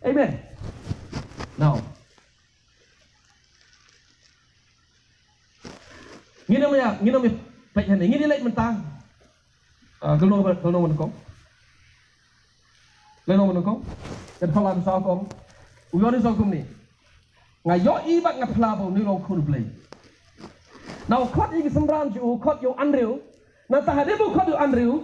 Amen. Now, nghi namanya baik hanya nghi nilai mentang. Kalau menukong, dan kalau ada soal uyon soal ni, ngayo ibat ngapelabo ni long kau play. Now kot ini sembran ju kot yo Andrew, nanti hari bu kot yo Andrew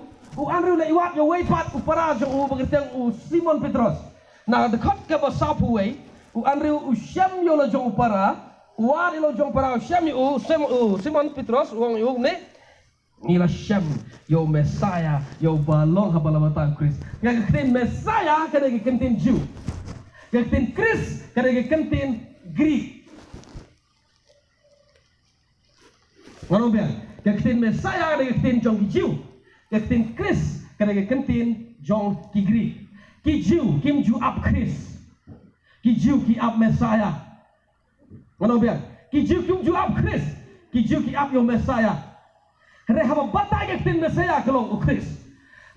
lewat yo waypat upara jo begitu Simon Petrus. Nah dekat ke basapu way, Andrew Syam yo la jo upara, wad lo jo upara Syam yo Simon Petrus wong yo Nila Syam yo Messiah yo balong habalamatan Chris. Yang kentin Messiah kada kentin Jew. Yang kentin Chris kada kentin Greek. Ngono biar. Yang kentin Messiah kada kentin jong ki Jew. Yang kentin Chris kada kentin jong ki Greek. Ki Jew kim Jew up Chris. Ki Jew ki up Messiah. Ngono biar. Ki Jew kim Jew up Chris. Ki Jew ki up yo Messiah. Kerana haba batai ke tin Messiah kalau Chris.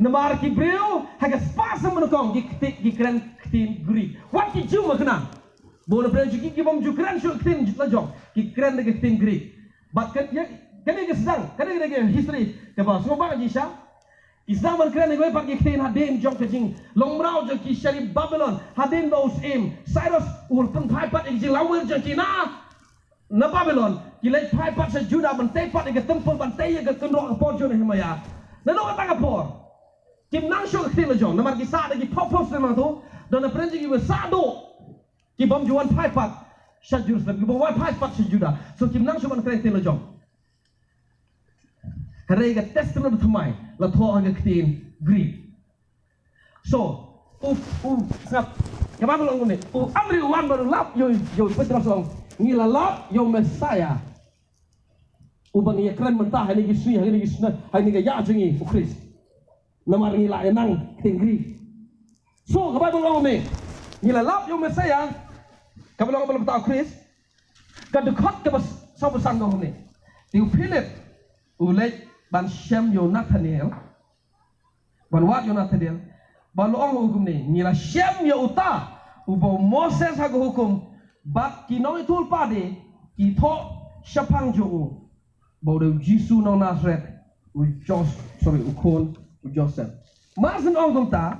Namar ki breu haga spasa menukong ki keren tin Greek. What ki Jew makna? Boleh breu ki bom Jew keren syu tin lajong. Ki keren de tin Greek. But kan ke sedang, kan ke history ke bawah semua bang jisha. Islam keren ke pak ki tin hadin jong ke jing. Long rau jong ki syari Babylon hadin baus Cyrus ul pun pai pat jing lawel jong ki na Babylon kilai pai pat sa Juda bantai pat ke temple bantai ke kendok por jo ni himaya nano ka tanga por kim nang sho ke la jong namar ki sa de ki popos na tu don aprenji ki sa do ki bom juan pai pat sa Jerusalem ki bom pai pat sa Juda so kim nang sho man kren la jong kare ga testament thamai la tho ga ktin Greek so snap ka ba lo ngone amri wan baru lap yo Petrus long ngila lap yo Messiah ubang ia keren mentah ini kisui ini kisna ini gaya jengi Chris namar ngila enang tinggi so kabar bolong ni ngila lap yo Messiah kabar bolong tahu Chris kadekat ke bas sabu sanggau ni tiu Philip ulej ban Syam yo Nathaniel ban wat yo Nathaniel ban loong hukum ni ngila Syam yo uta ubo Moses hago hukum bat kinoi tul pade ki tho syapang jo Baude Jisu no Nazareth u Ukon u Joseph masen ong gumta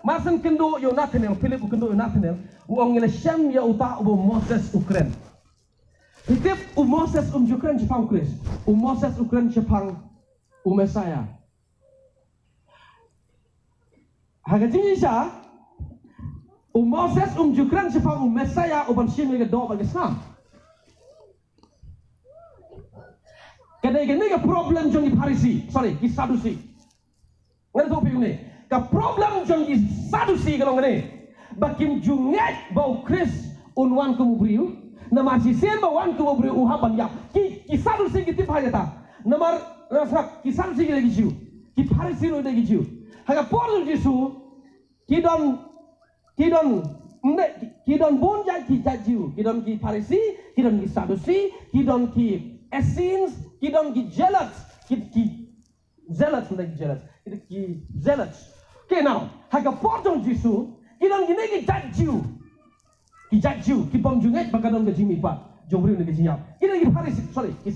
masen kendo yo Nathaniel Philip u kendo yo Nathaniel u ong ngila Syam ya uta u Moses Ukren hitip u Moses Ukren Jepang Chris u Moses Ukren Jepang u Messiah haga jinisa u Moses Ukren Jepang u Messiah u ban Syam ga do ba gesam Kadang-kadang problem jong di Parisi, di Sadusi. Ngerti apa ini? Ka problem jong di Sadusi kalau ngene. Bakim junget bau Chris unwan kumubriu, namar sisen bawan kumubriu uhaban ya. Ki Sadusi ki tip hajata. Namar rasak ki Sadusi ki lagi jiu. Ki Parisi lo lagi jiu. Haga por Jesu ki don bonja ki jiu. Ki don ki Parisi, ki don ki Sadusi, ki don ki Essenes, kidon ki jealous, ki zealots. Okay now, haga portong Jesu, kidon ki negi judge ki bom junget bagadon ke jimi pat, jomri negi jiap. Kidon ki Parisi, ki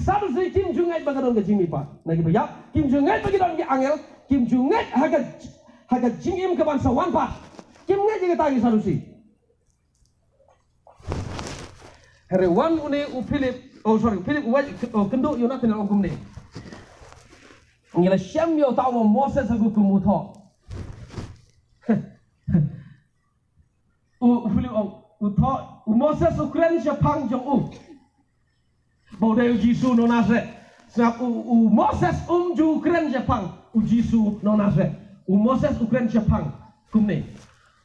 Sadusi kim junget bagadon ke jimi pat, negi bayap, kim junget bagadon ki angel, kim junget haga jingim ke bangsa wan pat, kim ngeji ke tangi Sadusi. Hari wan une u Philip kendo yo Nathaniel ogum ni ngila Syam yo tawo Moses hagu kumuto Philip u Moses ukren Jepang jong baude Jesu no Nazareth sebab u Moses ju ukren Jepang u Jesu no Nazareth u Moses ukren Jepang kumne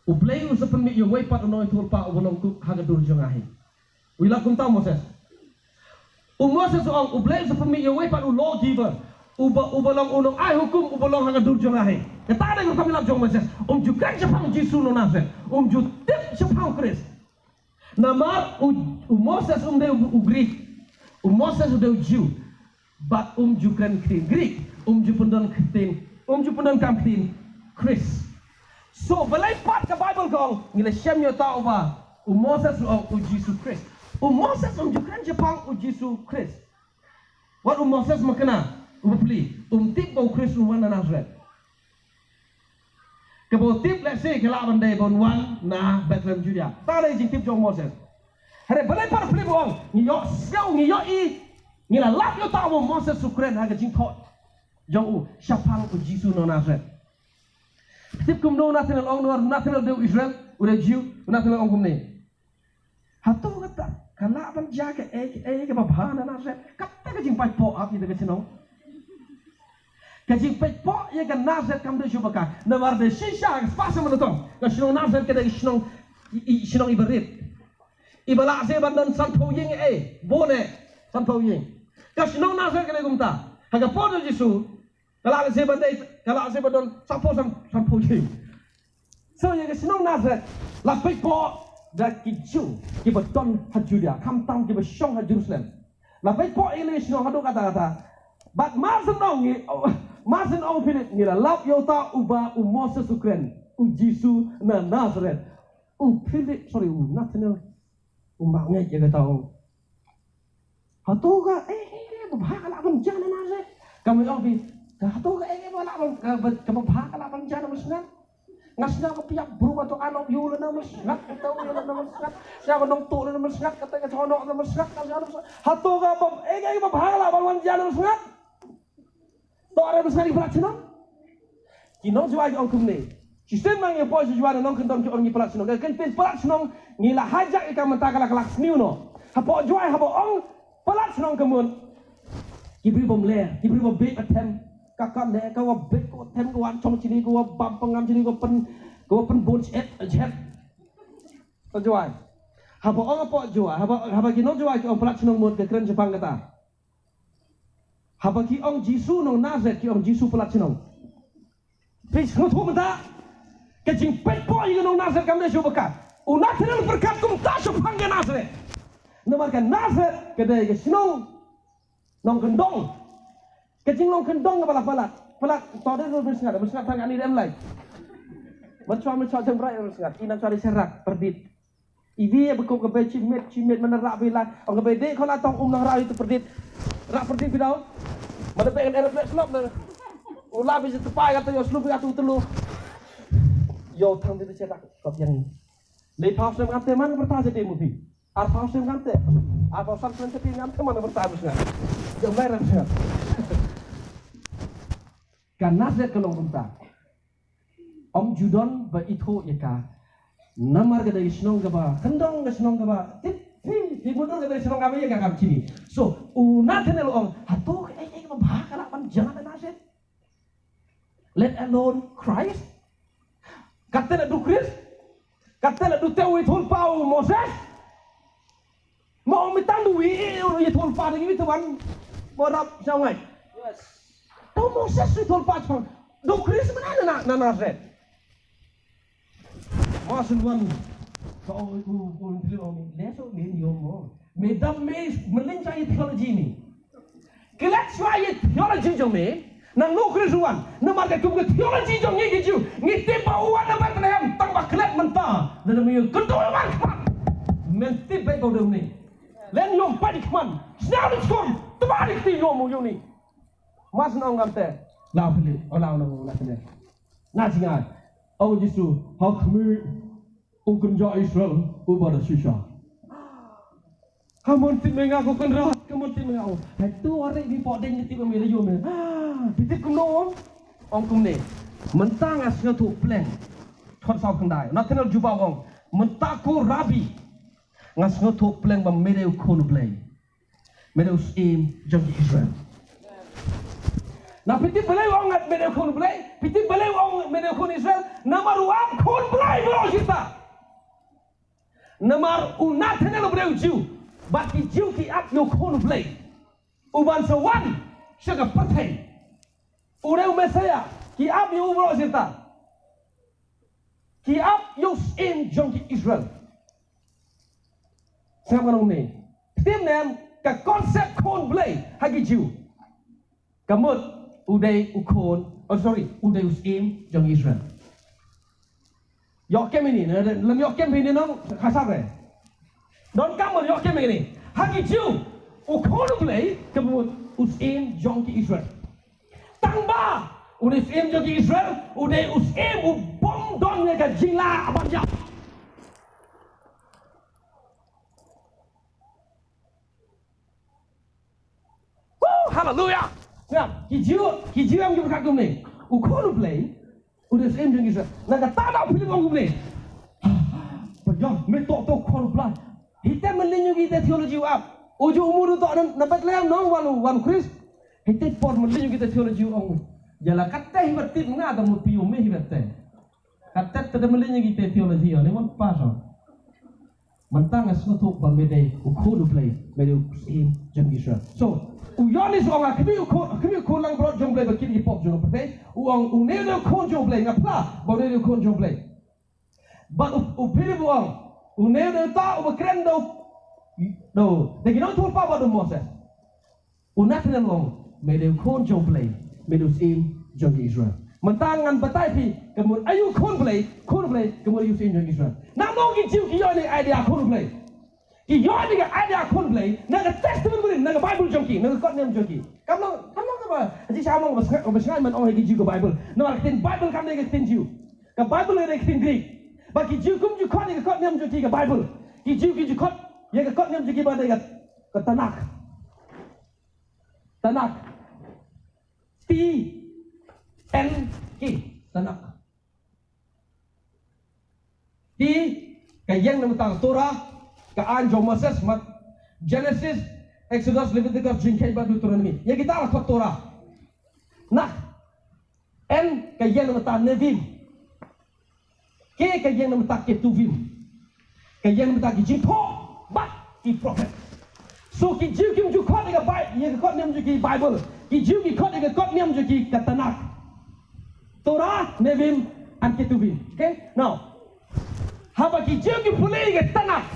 u play u sepemi yo wei pat no itu pa u bolong ku haga dur jong ahi wila kum tahu Moses Moses ong ublay sa pami yung way pan lawgiver ubalong unong ay hukum ubalong hanga durjong ahe kata ada kami lab jong Moses jukan Jepang Jesu no Nazareth ju tip Jepang Chris nama Moses de Greek Moses de Jew but jukan Greek ju pendon kam Chris So balai pat ke Bible kong ngila shem yo tau ba Moses o Jesus Christ. Moses Ukraine Jepang Jesus Christ. What Moses makena? Beli tip bau Christ mana Nazareth. Kebo tip let's say kela bandai bon wan na Bethlehem Judea. Tare jing tip jong Moses. Hare balai par beli bong ngiyo siau ngiyo i ngila lap yo tau Moses Ukraine haga jing thot. Jong u Shapang Jesus no Nazareth. Tip kum no national ong no national de Israel udah Jew national ong kum ni. Hato kata kala ban jaga ke babana Nazareth. Kata ke jing pai po ap ni de chinong. Kajing pekpo ya kan Nazareth kam de shubaka na war de shisha spasa manotong na shinong Nazareth kada shinong ibarit ibala se bandan sanpo ying bone sanpo ying ka shinong Nazareth kada gumta haga podo Jesu kala se bandan sanpo ying so ya shinong Nazareth la pekpo da kichu ki baton ha Judea kam tam ki ba shong ha Jerusalem la pekpo ile shinong hado kata but Masen ong pilit ngira lap yota uba Moses Ukraine Jesu na Nazareth pilit sorry national ngai jaga tau hatoga bahaka laban jana Nazareth kami ong pi hatoga laban bahaka laban jana musngan ngasna ko piyak berubah to anok yula na musngat tau yula na musngat siya nong tu na musngat kata ka honok na musngat hatoga bahaka laban jana musngat Tora besar ibarat senang. Kino jual orang kumne. Sistem mang yang pois jual nong kendon ke orang ibarat senang. Kan pin ibarat senang ngila hajak ikan mentaka kelak sniu no. Hapo jual hapo ong ibarat senang kemun. Kibri bom le, kibri bom bek atem. Kakak le kau bek kau atem kau cong sini kau bam pengam sini kau pen bunch jet. Kau jual. Hapo ong hapo jual. Hapo kino jual ke orang ibarat senang mun ke keren Jepang kata. Haba ki ong Jesu nong Nazareth ki ong Jesu pelat sinong. Please ngotu menta. Kajing petpo yi nong Nazareth kam de shubaka. Unatinal berkat kum ta shupang ke Nazareth. Namarkan Nazareth kedai ke sinong nong kendong. Kajing nong kendong ke balak pelat tode ro bersengat tang ani dem lai. Mencuat jam berai bersengat. Ina cari serak perdit. Ivi bekok ke cimet menerak bilan. Ong ke bede kalau tong nang ra itu perdit. Rak perdit bidau. Mana pengen aeroplane slop na. Ulah bisa tepai kata yo slop kata telu. Yo thang itu cetak kop yang ni. Le paus sem kante mana bertahan jadi movie. Ar paus sem kante. Ar paus sem kante kante mana bertahan besar. Yo merah besar. Kan Nazareth kalau minta. Om Judon ba itu ya ka. Namar kada isnong ka kendong ka isnong ka ba. Di motor kada isnong ka ba ya ka sini. So, unatinal ong hato bahaka laban jangan Nazareth. Let alone Christ. Kata nak du Christ. Kata nak du tewi thul pau Moses. Mau mitang du wi ye thul pa ni tuan. Morap sao ngai. Yes. Tau Moses thul pa chang. Du Christ mana na Nazareth. Masun wan. Kau pilih orang ni. Leso ni yomo. Medam me melencai teologi ni. Kelak suai teologi jome, nang no Kristuan, namarga kum teologi jom ngi giju, ngi timba uan na Bethlehem, tang ba kelak menta, dan me kedua man kman, menti baik kau ni, len yom padik man, snau dikom, tebalik ti yom yoni, mas nong gamte, lau pilih, olau nong nakne, nasingan, au jisu, hakmi, ukunja Israel, ubada shisha. Kamu timeng aku kenrat, kamu timeng aku. Itu orang di podeng itu kami laju me. Bitip kuno, ong kumne. Mentang asnya tu plan, thot sau kendai. National juba ong. Mentaku rabi, ngasnya tu plan bam mereu kon play. Mereu aim jom Israel. Na bitip belai ong at mereu kon play. Bitip belai ong mereu kon Israel. Namar uam kon play bro kita. Namar unational mereu jiu. Bagi jiu ki up yo kon play. Uban sewan syaga patay. Ureu Mesaya ki up yo ubro sita. Ki up yo in jong ki Israel. Saya kanong ni. Tim nem ka konsep kon play hagi jiu. Kamut uday ukon, uday usim jong Israel. yok kem ini lam yok kem ini nong kasar don kamu yok kem ini hagi jiu ukon play kemud usim jong ki Israel tangba udah usim jong ki Israel udah usim bom don ka jila abanja hallelujah nah ki jiu yang kita kagum nih ukon play udah usim jong ki Israel naga tada pilih ngom nih pajang metok tok kon play kita melinyu kita teologi up uju umur tu na Bethlehem no walu Chris hite por melinyu kita teologi ong jala katte hibatit nga ada mo piu me hibatte katte tada melinyu kita teologi ne mon paso mentang as nutuk bal mede ukulu play mede in jam Israel so uyonis ong akbi ko lang bro jom play bakini pop jom play uong unelo kon jom play ngapla bonelo kon jom play ba upili buang unelo ta ubakrendo no, they don't talk about the Moses. Unatin long, may they con jong play, may those in jong Israel. Mantangan bataypi, kamur ayu con play, kamur you in jong Israel. Now no get you yoni idea con play. Ki yoni idea con play, naga testament with naga Bible jonki, naga got name jonki. Come on ba? Aji sama obasngan man ong gi Bible. No akin Bible kam naga tin you. Ka Bible naga tin Greek. Ba ki ju kum ju kon naga got name jonki ka Bible. Ki ju kon ya ke kot nyam jegi pada ke Tanak TNK Tanak di kayang nama tang Torah ke Anjo Moses mat Genesis Exodus Leviticus Jingkai Badu Deuteronomy ya kita lah kot Torah nak N kayang nama tang Nevim K kayang nama tang Ketuvim kayang nama tang Jingpo but the prophet. So ki jiu kim ju khot ga Bible, ye khot nem ju ki Bible. Ki jiu ki khot ga khot nem ju ki Tanakh. Torah, Nevim and Ketuvim. Okay? Now, haba ki jiu ki pulei ga Tanakh.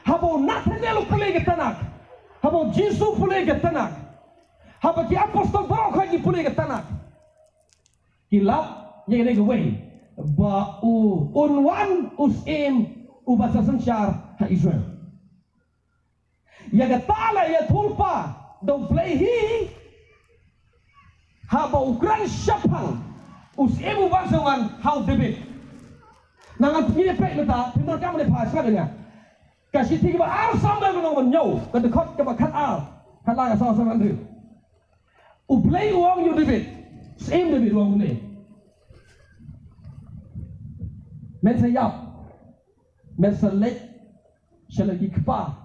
Haba Nathaniel pulei ga Tanakh. Haba Jesus pulei ga Tanakh. Haba ki apostol Baruch ki pulei ga Tanakh. Ki lap ye ga way. Ba unwan usim ubasa sansyar ha Israel. Ya gatala ya tulpa do play hi haba ukran syapang usimu bangsawan how David. Nangan punya pek neta pintar kamu le pas kadanga. Kasih tiga ba al sambil menong menyau ke dekat ke bakat al. Kala ya sama Andrew. U play uang you David. Same David uang ni. Men sayap men selek selagi kepa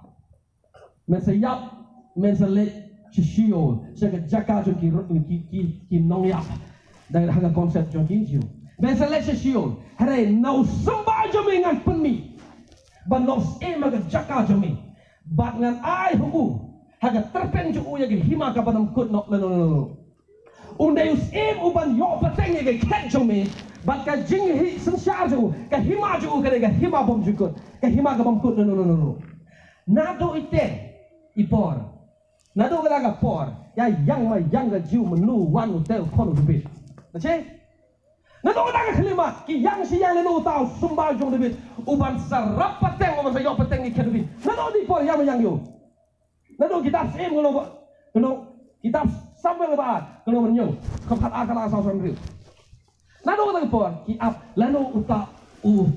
men sayap men selek sesio sega jaka jo ki nong yap dan haga konsep jo ki jiu men selek sesio hare no samba jo mengan penmi ban nos maga jaka jo me bat ngan ai hu haga terpen jo ya ge hima ka banam kut no no undeus uban yo pateng ge ket jo me bat ka jing hi sansyar jo ka hima jo ka hima bom jukut ka hima ka bom kut no nado ite ipor nado ga por ya yang ga jiu menu wan hotel kon bit nache nado ga kelima ki yang si yang no tau sumba jong bit uban sarap pateng uban sa yo pateng ni kedubit nado di por yang yo nado kitab sem no kitab sambil ba no menyo kapat akala sa sambil nado ga por ki ap lano uta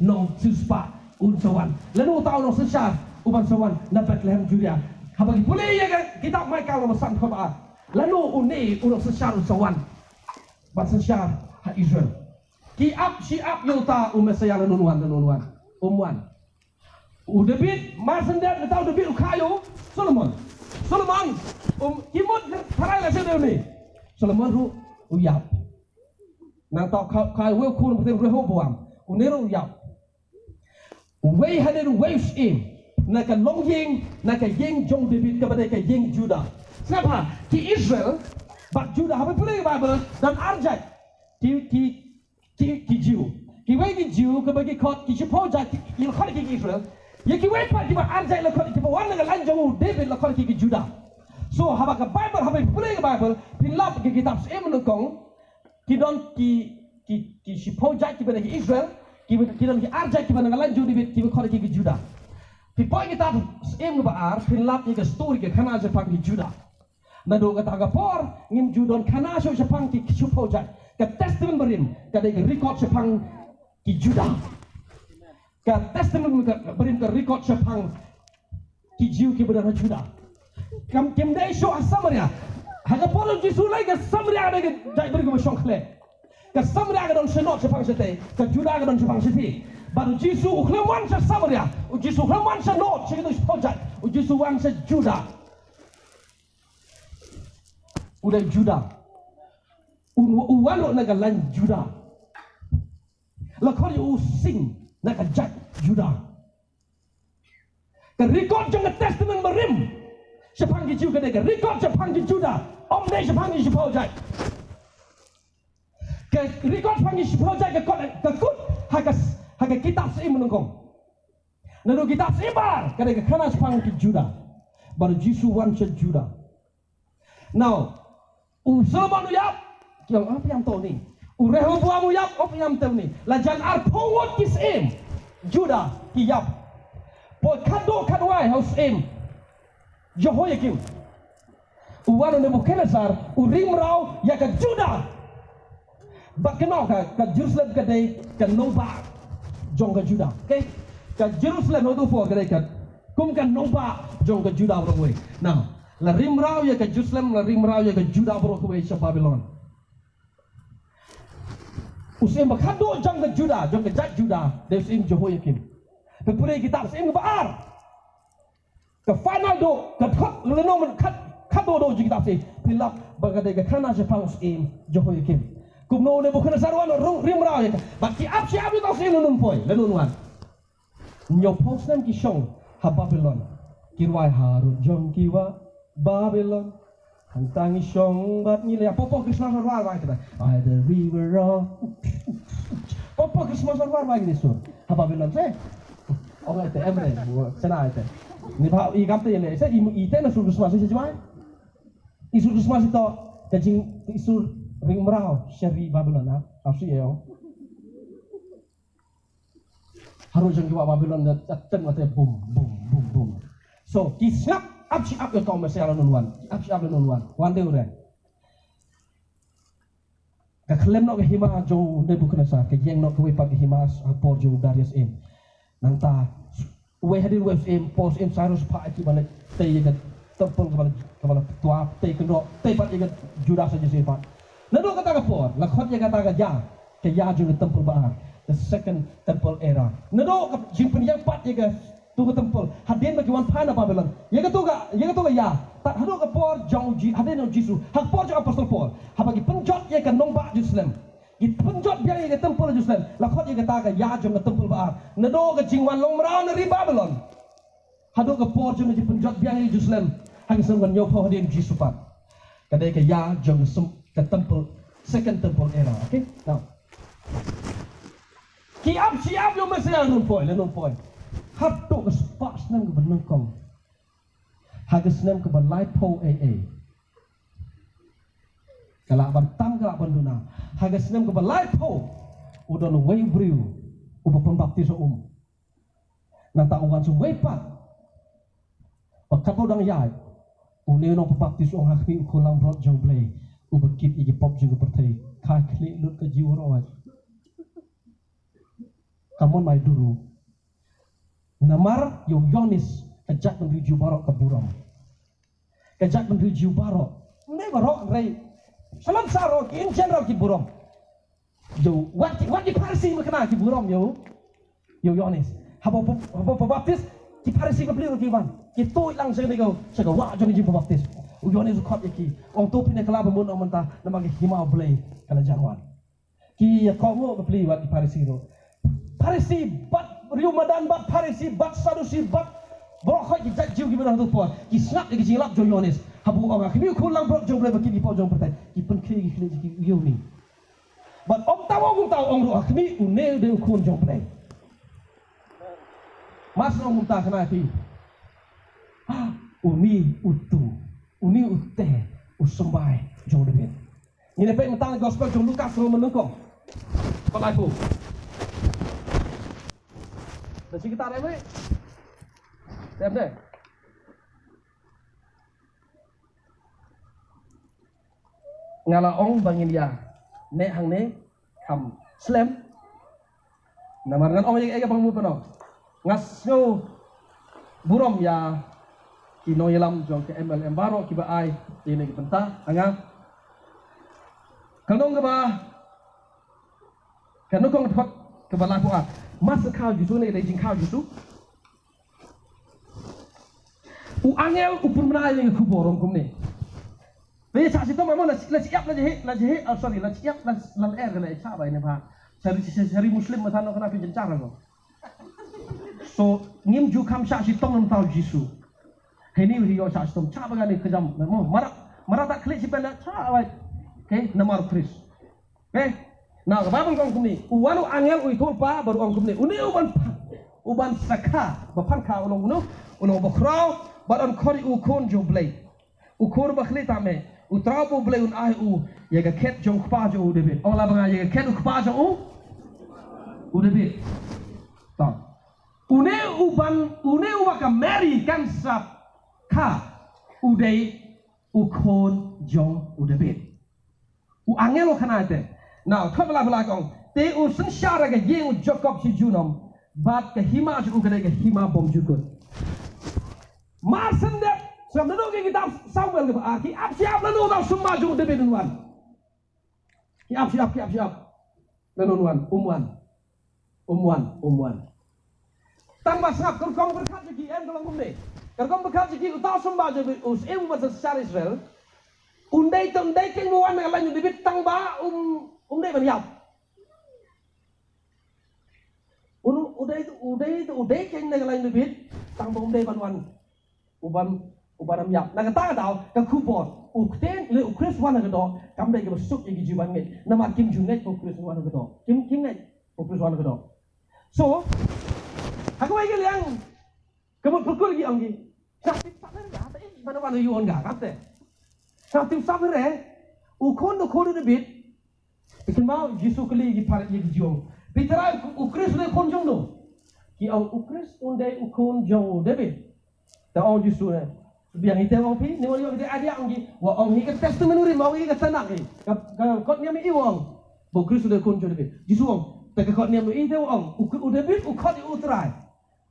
no suspa sawan lalu tahu no sesar uban sawan na Bethlehem Judea habagi pule ya kitab Michael no san khaba lalu uni uno sesar sawan bat sesar ha Israel ki ap si ap yota umesaya lanuan umwan David masendat tahu David ukayo Solomon kimut parai la sede ni Solomon ru uyap nang tahu kai we kun putih Rehoboam unero uyap way hadir waves in naka longying naka yeng jong David kepada ka yeng Judah. Kenapa? Ki Israel bak Judah apa boleh Bible dan arjat ki Jew. Ki way ki Jew kepada kot ki project ki kot ki Israel. Ya ki way pa ki ba arjat la kot ki ba wan naka lanjong David la kot ki Judah. So haba ka Bible haba boleh Bible pilap ki kitab sem lekong ki don ki ki sipojai ki bagi Israel ki lagi arjai ki bagi lanjut di ki khol ki Juda pi poi kita em ba ar pin lap ki story ki khana Jepang ki Juda na do kata ga por ngim judon khana so Jepang ki sipojai ka testament berim ka de record Jepang ki Juda ka testament berim ka record Jepang ki jiu ki benar Juda kam kim dai show Samaria haga por jisu lai ka Samaria de jai beri ko shong khle ka Samaria ga don senot Jepang sete ka Juda ga don Jepang sete baru jisu ukhlaman sa Samaria u jisu ukhlaman sa not sa itu sipojai u jisu wan sa Juda udah Juda uwalo naga lan Juda lakon yu sing naga jat Juda ka record jang testament berim Jepang ki juga dega record Jepang ki Juda om ne Jepang ki sipojai ka record Jepang ki sipojai ka kut haga kitab seim menungkong nado kitab sebar ka dega kana Jepang ki Juda baru jisu wan sa Juda now Solomon yap yang apa yang tahu ni Rehoboam yap apa yang tahu ni lajan arpawat kisem Juda yap po kado kadwai haus em Jehoiakim uwano Nebukadnezar urimrau ya ka Juda bakno ka Jerusalem ka dei ka noba jong ka Juda okay ka Jerusalem no po ka dei ka kum ka noba jong ka Juda roi now la rimrau ya ka Jerusalem la rimrau ya ka Juda bro ko sa Babylon usim bakado jang ka Juda jang ka jat Juda de usim Jehoiakim pepure kitab usim baar ka final do ka thot lenom kado do kitab se pilap bagade ka kana je pang usim Jehoiakim kumno ne bukan sarwan rimrau ya baki ap siap itu usim lenun poi lenun wan nyopos nam ki shong ha Babylon kirwai harut jong kiwa Babylon hantang isong bat nila popo Christmas war kita by the river of popo Christmas war ini so ha Babylon se okay te emre sana ite ni ba I kapte le se I te na sur Christmas se jmai isu Christmas itu kajing isu ring merau syari Babylon ha afsi yo harus jang kiwa Babylon ten mate boom boom boom boom so kisap Absi ab yang kau masih ala nunwan, absi ab nunwan, wan deu re. Ka klem no ke hima jo Nebukadnezar, ke jeng no ke wepa ke hima por jo Darius em. Nanta we hadir we em pos em Cyrus pa aki balik te ye tempel ke balik tua te ke ro te pat ye Judas saja sifat. Nado kata ka por, lakhot ye kata ka ke ya jo tempel baar, the second temple era. Nado ka jing yang pat ye tu ke tempel hadin bagi wan pana Babylon ya ke tu ya tak hadu ke por jong ji hadin no jisu hak por jong apostol Paul ha bagi penjot ya ke nombak Jerusalem git penjot biar ya ke tempel Jerusalem lakot ya ke ta ya jong ke tempel baar nado ke jing wan long mrau neri Babylon hadu ke por jong ji penjot biar ya Jerusalem hang sunggan yo po hadin jisu pat kadai ke ya jong ke tempel second temple era okay now siap yo mesti lenun point Hato ke sepak senam ke benengkong haga senam ke balai po kalak bantam kalak banduna haga senam ke balai po udon wei briu uba pembaptis nanta uwan su wei pat pakato dang yai une no pembaptis hakmi kulang brot jong blay uba kip igi pop jong pertai kai kli lut ke jiwa rawat kamun mai duru Namar yung Yonis kajak menuju barok ke Buram. Kajak menuju barok. Ini barok rei. Salam saro in general ki Buram. Yo what di Parsi makna ki Buram yo. Yo Yonis. Habo baptis ki Parsi ke beliau ki ban. Ki tu lang sa nego sa wa jong ji baptis. U Yonis khot ki. Ong tu pine kala mun on ta namang himau blay kala jangwan. Ki ko mo ke beliau di Parsi ro. Parsi bat Ramadan bat Parisi bat Sadusi bat brokhat ki jat jiu ki berah tu po ki snap ki jilap jo Yonis habu ong ki kulang brok jong blay ki po jong pertai ki pen ki yo ni bat om taw ong ro ki une de kun jong blay mas ong ta kana ki uni utte usumbai jong de ni le pe tang gospel jong Lukas ro menengkong Palai pu. Nasi kita ada apa? Tem deh. Ngala ong bangin dia, ne hang ne kam slam. Nama dengan ong yang bang mu pano. Ngas nyo burom ya kino yelam jong ke MLM baro kiba ai ini ke penta anga. Kanong keba kanong kong thot keba laku a. Mas kau jisu ne dai jing kau jisu. U angel upur menai yang ku borong kum ne. Bây giờ chị tôi mà muốn là chị ép là gì hết sorry là chị ép là cái này cha vậy này pa sari Muslim mà thằng nó kena pinjam cara kok so ngim ju kam sa chị tông tao Gisu hay ni rio sa chị tông cha bagai ni kejam marah tak klik si penda cha vậy okay nama Chris okay nah babang kong kumni uwanu angel uitol pa baru kong kumni uni uban saka bapan ka ulong bakrau badan kori u kon jo blay u kor bakhli tame u trapo blay un ai u yega ket jong kpa jo u debit ola banga yega ket u kpa jo u debit ta une ubaka mary kan sap ka u dei u kon jong u debit u angelo kanate now kabla kong te u sen shara ga ye u jakob si junom bat ke hima ju ga hima bom jukut marsen de sebab nado ke kitab Samuel ke ki ap siap nado tau semua ju de benuan ki ap siap benuan umwan tambah sangap kerkong berkat ki en kalau ngumne kerkong berkat ki tau semua ju us em was sar Israel undai ke muan nang lain de bit tang ba dei ban yap udai ke nang lain de bit tang ba dei ban wan uban yap na kata daw ka kupon ukten le ukris wana gado kambe ke besuk ye gijuban nget nama kim junget ukris wana gado kim net ukris wana gado so aku ai liang kemut pukul gi anggi sakti sabar ya ta i mana wana yuon ga kapte sakti sabar ukon de bit ikin mau jisu kali gi parat ye gijuong bitara ukris le konjong do ki au ukris undai ukon jong debit ta ong jisu ne biang ite wong pi ni wali ite adia onggi wa ong hi ke testament uri mau hi ke tanak hi ka kot ni mi iwong bo kristo de kon jode jisu ong ta ka kot ni mi ite wong u de bit u kot u trai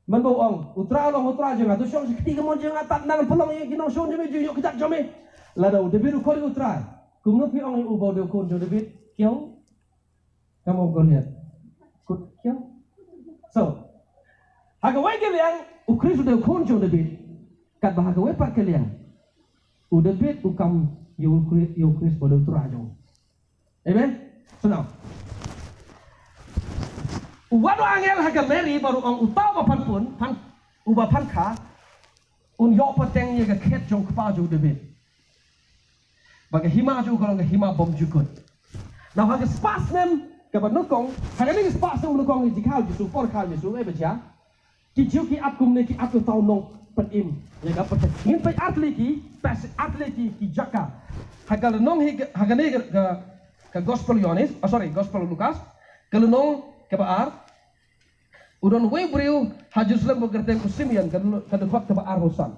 man bo ong u trai long u trai jeng atu syong sikti ke mon jeng atat nang pelong ye kinong syong de ju yok kijak jome la da u de bit u kot u trai kum no pi ong u bo de kon jode bit kiong kamu ko lihat kut kiong so haga wai ke liang u kristo de kon jode bit kat bahaga wepat kalian udah bit ukam yo Chris pada turajo amen so now wadu angel haga Mary baru ang utawa pan pun pan uba pan ka un yo pateng ye ga ket jong kpa jo udah bit baga hima jo kalau ga hima bom jukut now haga spas nem ka banukong haga ni spas nem banukong ji khao ji su por khao ji su e bacha ki jiu ki at kum ne ki at tau nong petim ya ga petim ngin pe atleti ki jaka hagal nong haga ne ka gospel Yohanes gospel Lukas kalau nong ke baar udon we briu ha Jerusalem begerten ku Simeon ka de khot ke baar hosan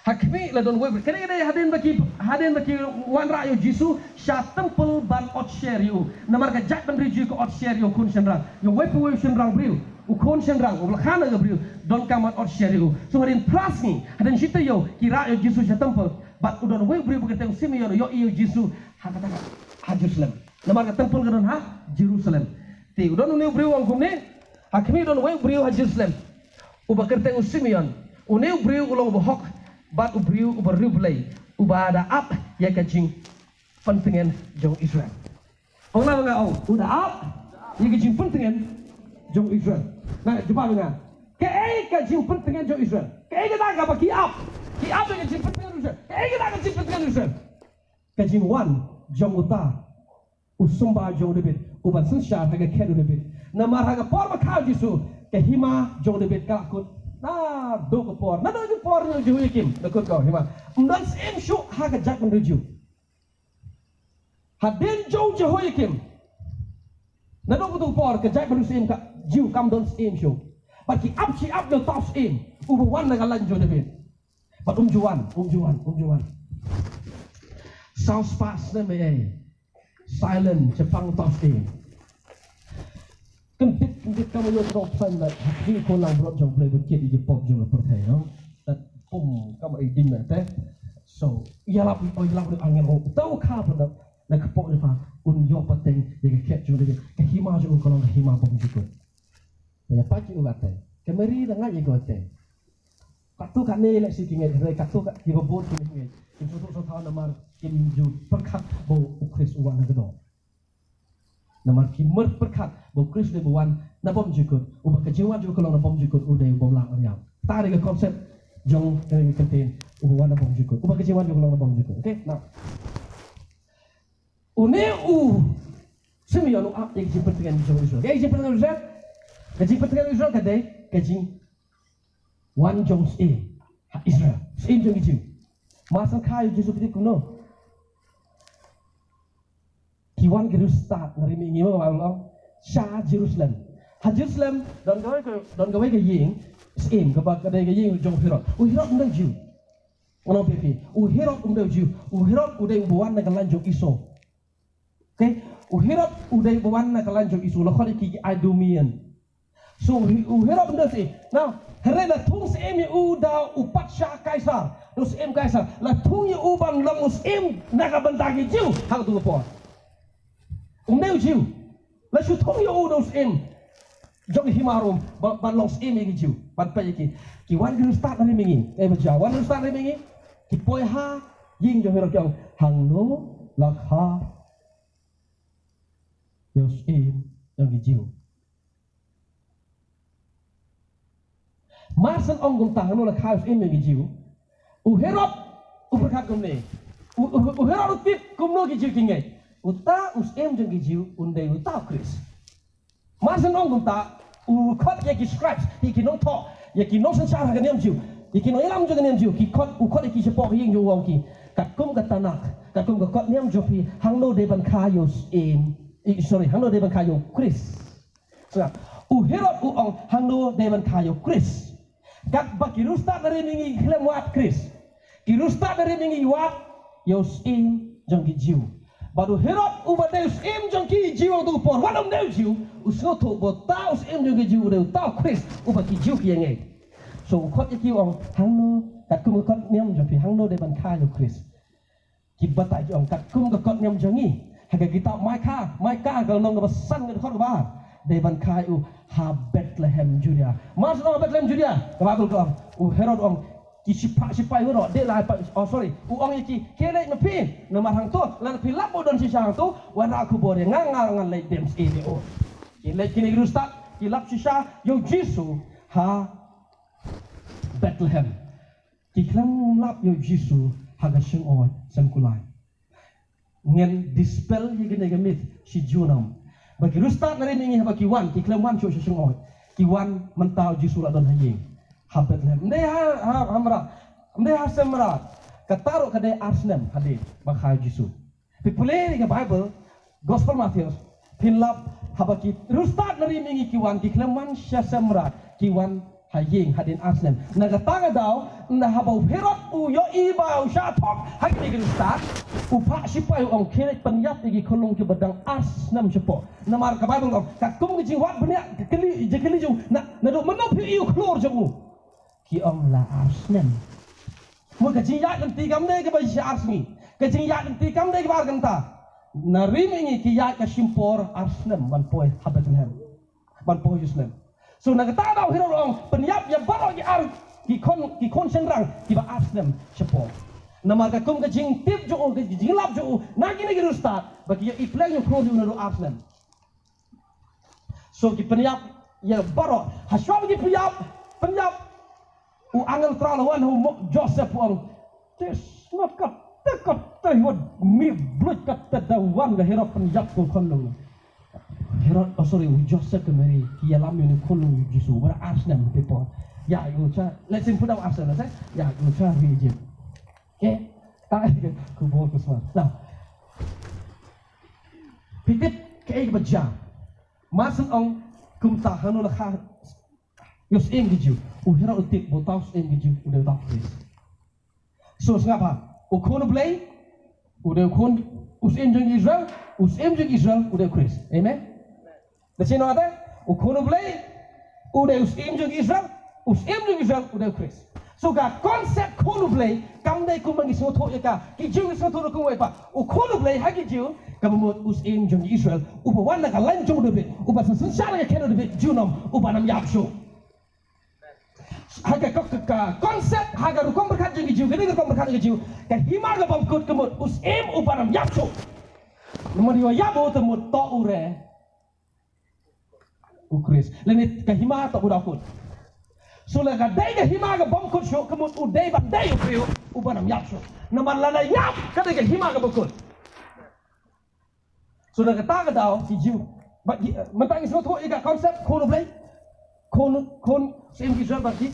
hakmi la don we kene hadin baki wan rayo jisu sha temple ban ot share you namar ka jak ban riju ko ot share you kun senrang yo we pu senrang briu u kon senrang u khana ga briu don kamat ot share you so hadin plasni hadin shita yo ki rayo jisu sha temple bat udon we briu begerten Simeon yo iyo jisu hakata ha Jerusalem namar ka temple ga don ha Jerusalem ti udon ne briu ang kumne hakmi don we briu ha Jerusalem u begerten Simeon u ne briu ulong bohok bat ubriu uberriblay ubada up ya kajing pentingan jong Israel. Ongna nga udah up ya kajing pentingan jong Israel. Nah coba nga ke kajing pentingan jong Israel. Ke kita ga baki up ya kajing pentingan Israel. Ke kita kajing pentingan Israel. Kajing wan jong uta usumba jong debit ubat sensya haga kedu debit. Nama haga por makau jisu ke hima jong debit kalakut na do ko por na do ko por no ju ikim da ko ko hima undan sem shu ha ga jak menuju Hadin Joe Jehoiakim. Nadong kutung por kejai baru sim ka jiu kam don sim show. Bagi up yo top sim. Ubuan na kalan jo David. But Juan. South Pass na may silent Jepang top sim. Kentip kamu yo top san na ni ko lang bro jong play bukit di pop jong per thai no. That kamu idin na te. So, yalap angin ho. Tahu kah pernah nak kapok ni pa yo pateng ye ke jong de ke hima jo ko lang hima pom jiko. Ya pagi ugate. Kemeri dengan ye gote. Katu kan ni lek si kingai re katu ka ki bobot ki ngai. Ki so thaw namar kim ju perkhat bo ukris uwan na gedo. Namar ki mer perkhat bo ukris de buwan na pom jiko. Uba ke jiwa jo ko lang na pom jiko udai bo lang riam. Ta de konsep jong kentin uwan na pom jiko. Uba ke jiwa jo ko lang na pom jiko. Okay? Now Uneu Simeon up yang jumpa dengan Israel. Yang jumpa dengan Israel. Kajing dengan Israel kadai kajing Wan Jong Israel. Sim jong itu. Masa kayu Yesus kita kuno. Kiwan Jerusalem ngarimi ngiwa Allah. Syah Jerusalem. Ha Jerusalem dan gawe ke ying sim kepada kadai ke ying jong Herod. Herod undang Jew. Ono pipi. Herod undang Jew. Herod udai buan dengan lanjut iso. Okay, Herod udah bawa kelanjut isu lakon iki Idumean. So Herod benda sih. Now, herena tung sem udah upat Syah Kaisar. Terus em Kaisar. La tung ye ubang langus em naga bentagi jiu. Hal tu apa? Undeu jiu. La shu tung ye udos em. Jong himarum ban longs em ye jiu. Ban pa iki. Ki wan guru start dari mingi. Berjawan guru start dari mingi. Ki poi ha ying jo Herod yang hangno lakha Yosim yang hijau. Marsan onggong tangan oleh kaus yang hijau. Herod berkat kumne. Herod tip kumno hijau kingai. Uta usem yang hijau undai uta Chris. Marsan onggong tak ukot ya scribes. Iki nong talk. Iki nong secara dengan hijau. Iki nong ilam juga dengan hijau. Ikot ukot iki sepok yang jo wong ki. Kakum katanak. Kakum kakot niam jopi. Hangno deban kayos hangno deban kayo Chris. So, Herod uong hangno deban kayo Chris. Kat baki rusta dari mingi klem wat Chris. Ki rusta dari mingi wat Yosim jong ki jiu. Baru Herod uba deus im jong ki jiu tu por. Wadom deus jiu. Usoto bota Yosim jong ki jiu deus tau Chris uba ki jiu ki ngai. So ukot ki uong hangno kat kum ukot niam jong pi hangno deban kayo Chris. Ki bata uong kat kum ukot niam jongi. Haga kita Maika kalau nong kebesan ke dekat kebah. Devan kayu ha Bethlehem Judea. Mas nong Bethlehem Judea. Kebabul kong. Herod ong kisipai Herod. Dia lah ong iki kene mepi. Nomor hang tu lan pilap bodon si hang tu wana aku bore ngangal lei dems ini o. Kile kini rustat kilap sisa yo Jesu ha Bethlehem. Kiklam lap yo Jesu haga sing oi sengkulai. Ngen dispel ye gene gemit si junam bagi rustat nari mingi bagi wan ki klemwan chu sungoi ki wan mentau Jesu la don haying habet lem ne ha amra ne ha semra kataro kade arsnem hade bakhai Jesu pipule ni Bible Gospel Matthew pinlap habaki rustat nari mingi ki wan ki klemwan sha semra ki wan haying hadin arsnem nagatanga daw na habau Herod u yo iba u sha thok hakni rustat upak sipai orang kene penyap lagi kolong ke bedang as nam cepo namar ka Bible kong kakum ke jiwat banyak keli jung na dok menop iu klor jung ki om la as nam mo ka jiya nanti kam ne ke ba as ni ke jiya nanti kam ne ke bar ganta na rimingi ki ya ka simpor as nam ban poi Bethlehem ban poi Jerusalem so na kata daw hero ong penyap ya baro ki ar ki kon senrang ki ba as nam cepo nama kakum ke jing tip jo ke jing lap jo nagi nagi rustat bagi ya ipleng yo kro no Arsenal so ki penyap ya baro haswa bagi penyap u angel tralawan hu Joseph ong tes nakap tekap tayod mi blut kat tadawan ga hero penyap ko konlong hero Joseph ke meri ki ya lam yo konlong Jesu bar Arsenal people ya yo cha let's put out Arsenal ya yo cha region. Okay, tak kubur kusman. Now, pitip kayak berjam. Masuk ong kumtahan ulah kah. Yos engiju, uhira utik botaus engiju udah tak Chris. So ngapa? Ukon play, udah ukon usim jeng Israel udah Chris. Amen. Dasih ada? Ukon play, udah usim jeng Israel udah Chris. So ga konsep kon play, kamdai kumang isu thok yaka, kiju isu thok kumang apa? Ukon play hagiju, kamu usim jeng Israel, upawan nak lanjut debit, upasan sensara yang kena debit junam, upanam yapso. Haga konsep haga rukom berkat jeung hijau gede rukom berkat hijau ka himar ga bangkut kemut usim upanam yapso nomor dia yabo temut to ure ukris lenit ka himar to budakut so la ga dai ga himar ga bangkut sho kemut udai ba dai uprio upanam yapso nomor lana yap ka dai ga himar ga bangkut so la ga ta ga dau hijau mentang isu to iga konsep kono play kon sim Israel bagi